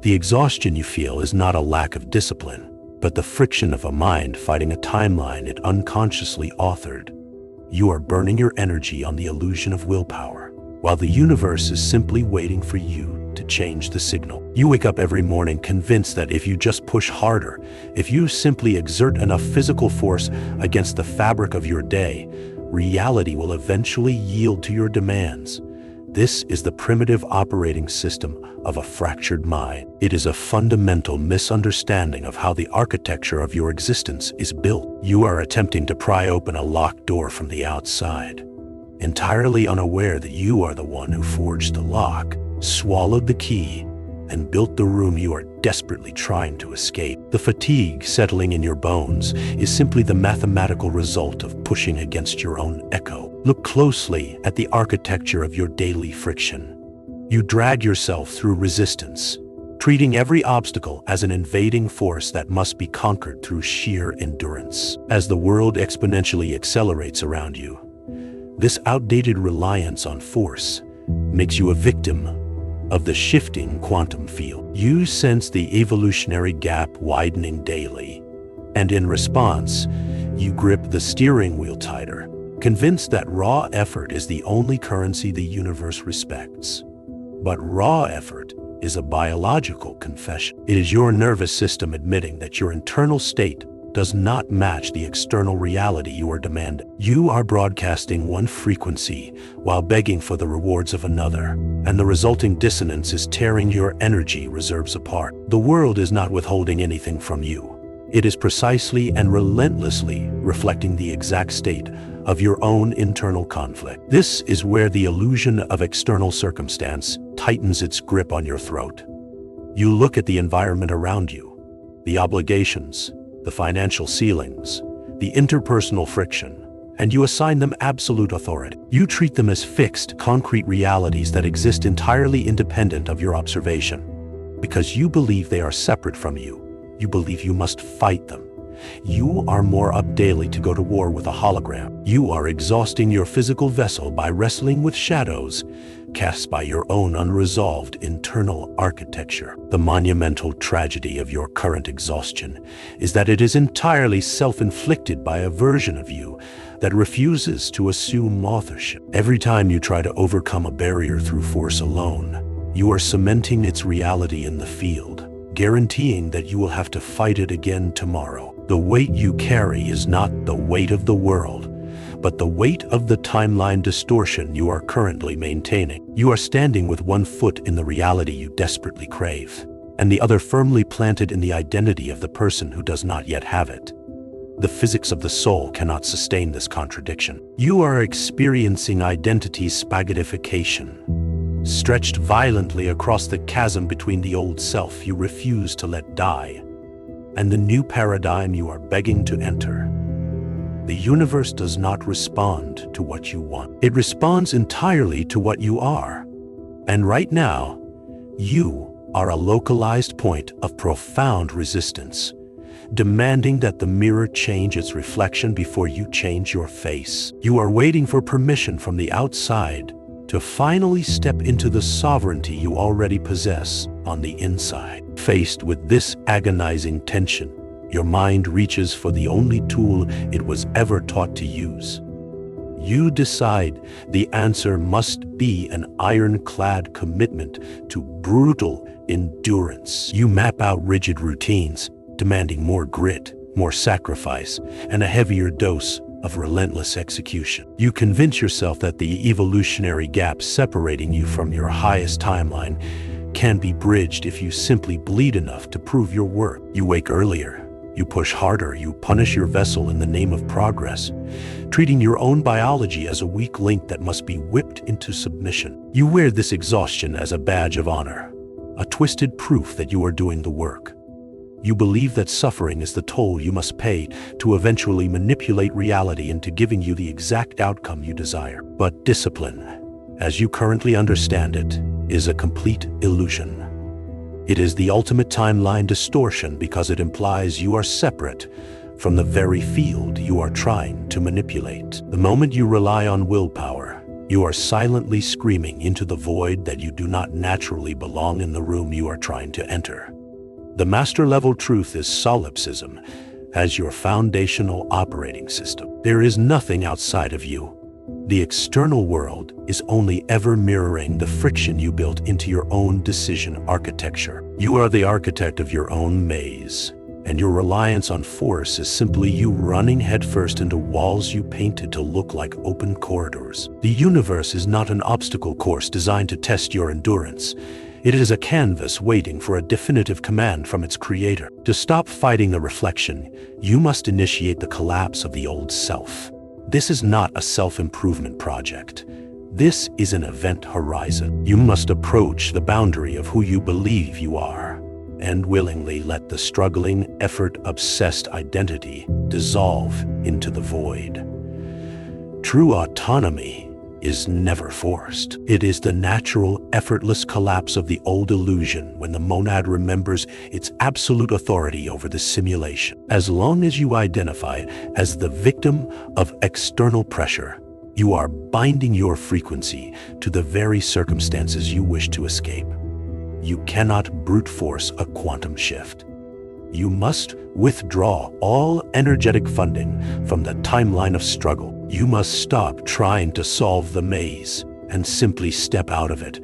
The exhaustion you feel is not a lack of discipline, but the friction of a mind fighting a timeline it unconsciously authored. You are burning your energy on the illusion of willpower, while the universe is simply waiting for you to change the signal. You wake up every morning convinced that if you just push harder, if you simply exert enough physical force against the fabric of your day, reality will eventually yield to your demands. This is the primitive operating system of a fractured mind. It is a fundamental misunderstanding of how the architecture of your existence is built. You are attempting to pry open a locked door from the outside, entirely unaware that you are the one who forged the lock, swallowed the key, and built the room you are desperately trying to escape. The fatigue settling in your bones is simply the mathematical result of pushing against your own echo. Look closely at the architecture of your daily friction. You drag yourself through resistance, treating every obstacle as an invading force that must be conquered through sheer endurance. As the world exponentially accelerates around you, this outdated reliance on force makes you a victim of the shifting quantum field. You sense the evolutionary gap widening daily, and in response, you grip the steering wheel tighter, convinced that raw effort is the only currency the universe respects. But raw effort is a biological confession. It is your nervous system admitting that your internal state does not match the external reality you are demanding. You are broadcasting one frequency while begging for the rewards of another, and the resulting dissonance is tearing your energy reserves apart. The world is not withholding anything from you. It is precisely and relentlessly reflecting the exact state of your own internal conflict. This is where the illusion of external circumstance tightens its grip on your throat. You look at the environment around you, the obligations, the financial ceilings, the interpersonal friction, and you assign them absolute authority. You treat them as fixed, concrete realities that exist entirely independent of your observation. Because you believe they are separate from you, you believe you must fight them. You are more up daily to go to war with a hologram. You are exhausting your physical vessel by wrestling with shadows cast by your own unresolved internal architecture. The monumental tragedy of your current exhaustion is that it is entirely self-inflicted by a version of you that refuses to assume authorship. Every time you try to overcome a barrier through force alone, you are cementing its reality in the field, guaranteeing that you will have to fight it again tomorrow. The weight you carry is not the weight of the world, but the weight of the timeline distortion you are currently maintaining. You are standing with one foot in the reality you desperately crave, and the other firmly planted in the identity of the person who does not yet have it. The physics of the soul cannot sustain this contradiction. You are experiencing identity spaghettification, stretched violently across the chasm between the old self you refuse to let die and the new paradigm you are begging to enter. The universe does not respond to what you want. It responds entirely to what you are. And right now, you are a localized point of profound resistance, demanding that the mirror change its reflection before you change your face. You are waiting for permission from the outside to finally step into the sovereignty you already possess on the inside. Faced with this agonizing tension, your mind reaches for the only tool it was ever taught to use. You decide the answer must be an ironclad commitment to brutal endurance. You map out rigid routines, demanding more grit, more sacrifice, and a heavier dose of relentless execution. You convince yourself that the evolutionary gap separating you from your highest timeline can be bridged if you simply bleed enough to prove your worth. You wake earlier, you push harder, you punish your vessel in the name of progress, treating your own biology as a weak link that must be whipped into submission. You wear this exhaustion as a badge of honor, a twisted proof that you are doing the work. You believe that suffering is the toll you must pay to eventually manipulate reality into giving you the exact outcome you desire. But discipline, as you currently understand it, is a complete illusion. It is the ultimate timeline distortion because it implies you are separate from the very field you are trying to manipulate. The moment you rely on willpower, You are silently screaming into the void that you do not naturally belong in the room you are trying to enter. The master-level truth is solipsism as your foundational operating system. There is nothing outside of you. The external world is only ever mirroring the friction you built into your own decision architecture. You are the architect of your own maze, and your reliance on force is simply you running headfirst into walls you painted to look like open corridors. The universe is not an obstacle course designed to test your endurance. It is a canvas waiting for a definitive command from its creator. To stop fighting the reflection, you must initiate the collapse of the old self. This is not a self-improvement project. This is an event horizon. You must approach the boundary of who you believe you are, and willingly let the struggling, effort-obsessed identity dissolve into the void. True autonomy is never forced. It is the natural, effortless collapse of the old illusion when the monad remembers its absolute authority over the simulation. As long as you identify as the victim of external pressure, you are binding your frequency to the very circumstances you wish to escape. You cannot brute force a quantum shift. You must withdraw all energetic funding from the timeline of struggle. You must stop trying to solve the maze and simply step out of it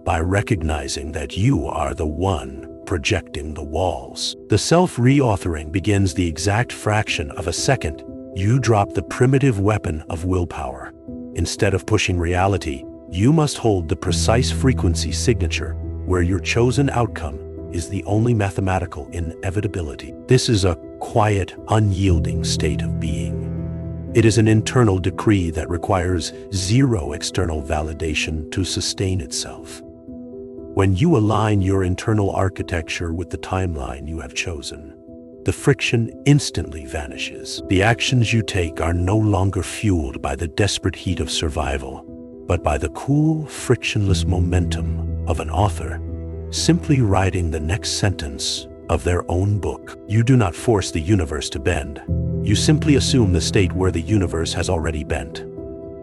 by recognizing that you are the one projecting the walls. The self-reauthoring begins the exact fraction of a second you drop the primitive weapon of willpower. Instead of pushing reality, you must hold the precise frequency signature where your chosen outcome is the only mathematical inevitability. This is a quiet, unyielding state of being. It is an internal decree that requires zero external validation to sustain itself. When you align your internal architecture with the timeline you have chosen, the friction instantly vanishes. The actions you take are no longer fueled by the desperate heat of survival, but by the cool, frictionless momentum of an author simply writing the next sentence of their own book. You do not force the universe to bend. You simply assume the state where the universe has already bent.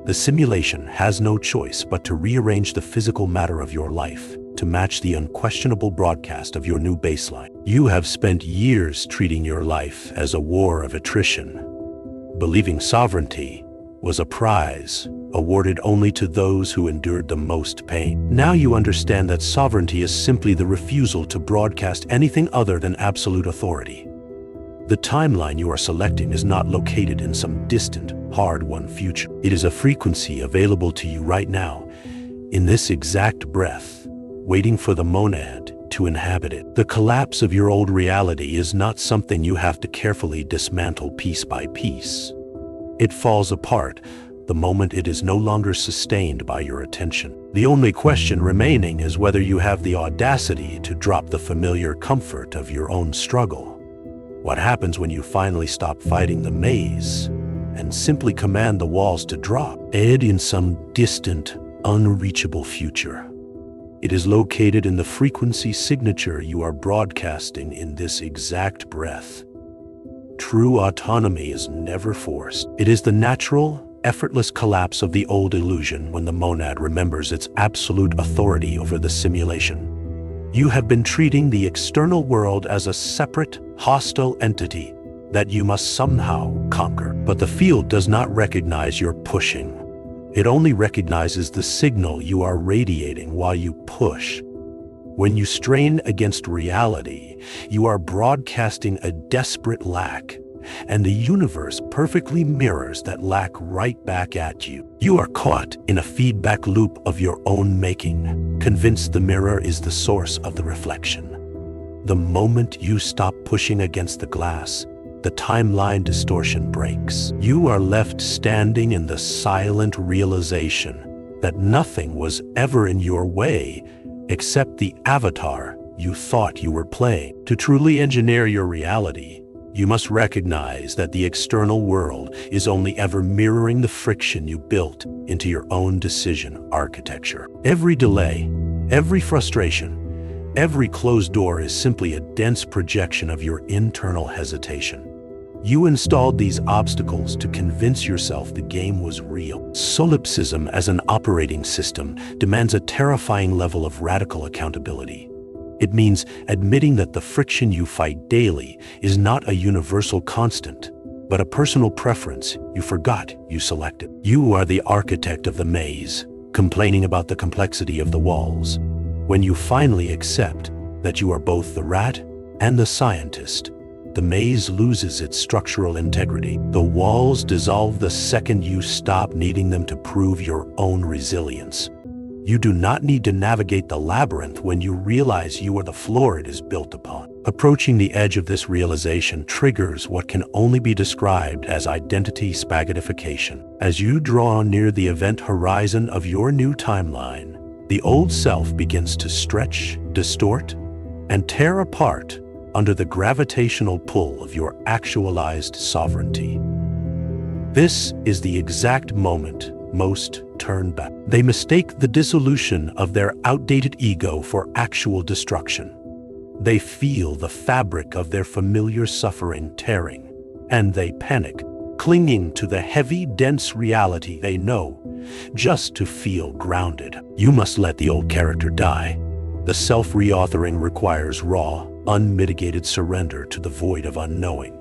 The simulation has no choice but to rearrange the physical matter of your life to match the unquestionable broadcast of your new baseline. You have spent years treating your life as a war of attrition, believing sovereignty was a prize awarded only to those who endured the most pain. Now you understand that sovereignty is simply the refusal to broadcast anything other than absolute authority. The timeline you are selecting is not located in some distant, hard-won future. It is a frequency available to you right now, in this exact breath, waiting for the monad to inhabit it. The collapse of your old reality is not something you have to carefully dismantle piece by piece. It falls apart the moment it is no longer sustained by your attention. The only question remaining is whether you have the audacity to drop the familiar comfort of your own struggle. What happens when you finally stop fighting the maze and simply command the walls to drop? In some distant, unreachable future. It is located in the frequency signature you are broadcasting in this exact breath. True autonomy is never forced. It is the natural, effortless collapse of the old illusion when the monad remembers its absolute authority over the simulation. You have been treating the external world as a separate, hostile entity that you must somehow conquer. But the field does not recognize your pushing. It only recognizes the signal you are radiating while you push. When you strain against reality, you are broadcasting a desperate lack, and the universe perfectly mirrors that lack right back at you. You are caught in a feedback loop of your own making, convinced the mirror is the source of the reflection. The moment you stop pushing against the glass, the timeline distortion breaks. You are left standing in the silent realization that nothing was ever in your way except the avatar you thought you were playing. To truly engineer your reality, you must recognize that the external world is only ever mirroring the friction you built into your own decision architecture. Every delay, every frustration, every closed door is simply a dense projection of your internal hesitation. You installed these obstacles to convince yourself the game was real. Solipsism as an operating system demands a terrifying level of radical accountability. It means admitting that the friction you fight daily is not a universal constant, but a personal preference you forgot you selected. You are the architect of the maze, complaining about the complexity of the walls. When you finally accept that you are both the rat and the scientist, the maze loses its structural integrity. The walls dissolve the second you stop needing them to prove your own resilience. You do not need to navigate the labyrinth when you realize you are the floor it is built upon. Approaching the edge of this realization triggers what can only be described as identity spaghettification. As you draw near the event horizon of your new timeline, the old self begins to stretch, distort, and tear apart under the gravitational pull of your actualized sovereignty. This is the exact moment most turn back. They mistake the dissolution of their outdated ego for actual destruction. They feel the fabric of their familiar suffering tearing, and they panic, clinging to the heavy, dense reality they know, just to feel grounded. You must let the old character die. The self-reauthoring requires raw, unmitigated surrender to the void of unknowing.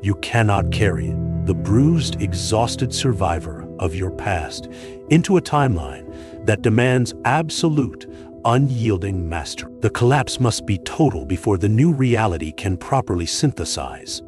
You cannot carry the bruised, exhausted survivor of your past into a timeline that demands absolute, unyielding mastery. The collapse must be total before the new reality can properly synthesize.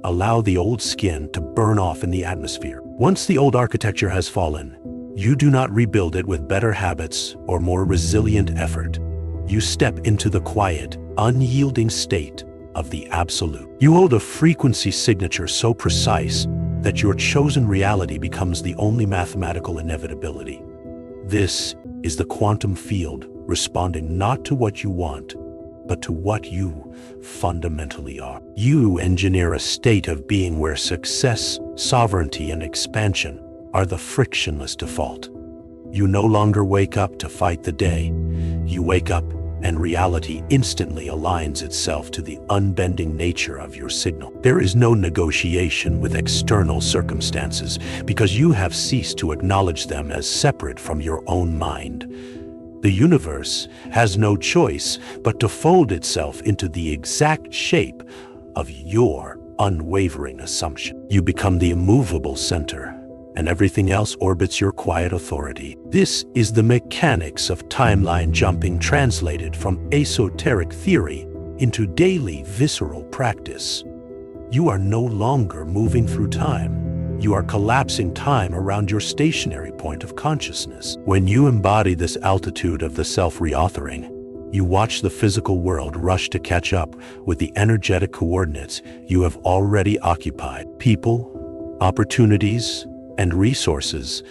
Allow the old skin to burn off in the atmosphere. Once the old architecture has fallen, you do not rebuild it with better habits or more resilient effort. You step into the quiet, unyielding state of the absolute. You hold a frequency signature so precise that your chosen reality becomes the only mathematical inevitability. This is the quantum field responding not to what you want, but to what you fundamentally are. You engineer a state of being where success, sovereignty, and expansion are the frictionless default. You no longer wake up to fight the day. You wake up and reality instantly aligns itself to the unbending nature of your signal. There is no negotiation with external circumstances because you have ceased to acknowledge them as separate from your own mind. The universe has no choice but to fold itself into the exact shape of your unwavering assumption. You become the immovable center, and everything else orbits your quiet authority. This is the mechanics of timeline jumping translated from esoteric theory into daily visceral practice. You are no longer moving through time. You are collapsing time around your stationary point of consciousness. When you embody this altitude of the self-reauthoring, you watch the physical world rush to catch up with the energetic coordinates you have already occupied. People, opportunities, and resources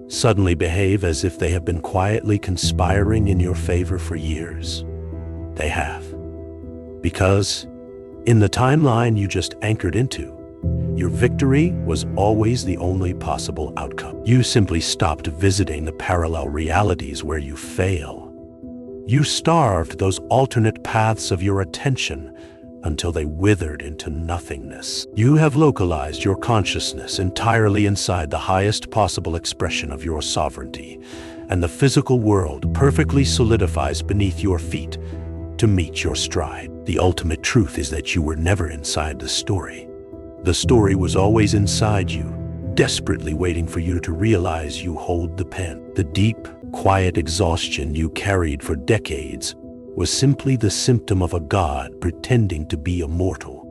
suddenly behave as if they have been quietly conspiring in your favor for years. They have. Because in the timeline you just anchored into, your victory was always the only possible outcome. You simply stopped visiting the parallel realities where you fail. You starved those alternate paths of your attention until they withered into nothingness. You have localized your consciousness entirely inside the highest possible expression of your sovereignty, and the physical world perfectly solidifies beneath your feet to meet your stride. The ultimate truth is that you were never inside the story. The story was always inside you, desperately waiting for you to realize you hold the pen. The deep, quiet exhaustion you carried for decades was simply the symptom of a god pretending to be immortal.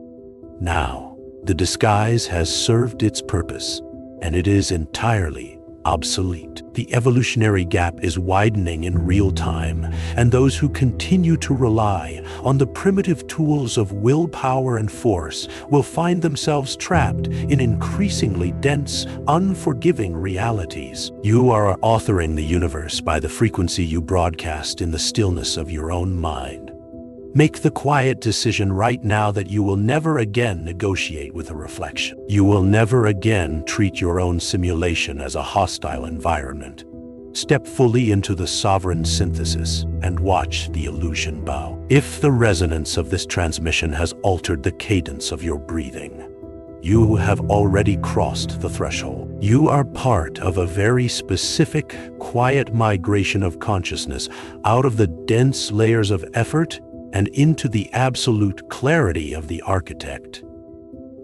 Now, the disguise has served its purpose, and it is entirely obsolete. The evolutionary gap is widening in real time, and those who continue to rely on the primitive tools of willpower and force will find themselves trapped in increasingly dense, unforgiving realities. You are authoring the universe by the frequency you broadcast in the stillness of your own mind. Make the quiet decision right now that you will never again negotiate with a reflection. You will never again treat your own simulation as a hostile environment. Step fully into the sovereign synthesis and watch the illusion bow. If the resonance of this transmission has altered the cadence of your breathing, You have already crossed the threshold. You are part of a very specific, quiet migration of consciousness out of the dense layers of effort and into the absolute clarity of the architect.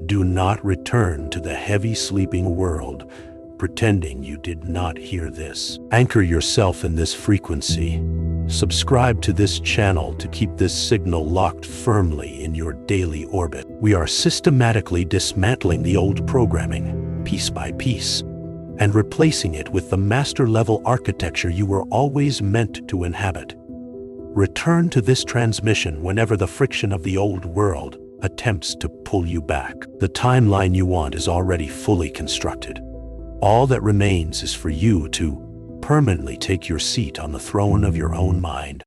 Do not return to the heavy sleeping world, pretending you did not hear this. Anchor yourself in this frequency. Subscribe to this channel to keep this signal locked firmly in your daily orbit. We are systematically dismantling the old programming, piece by piece, and replacing it with the master-level architecture you were always meant to inhabit. Return to this transmission whenever the friction of the old world attempts to pull you back. The timeline you want is already fully constructed. All that remains is for you to permanently take your seat on the throne of your own mind.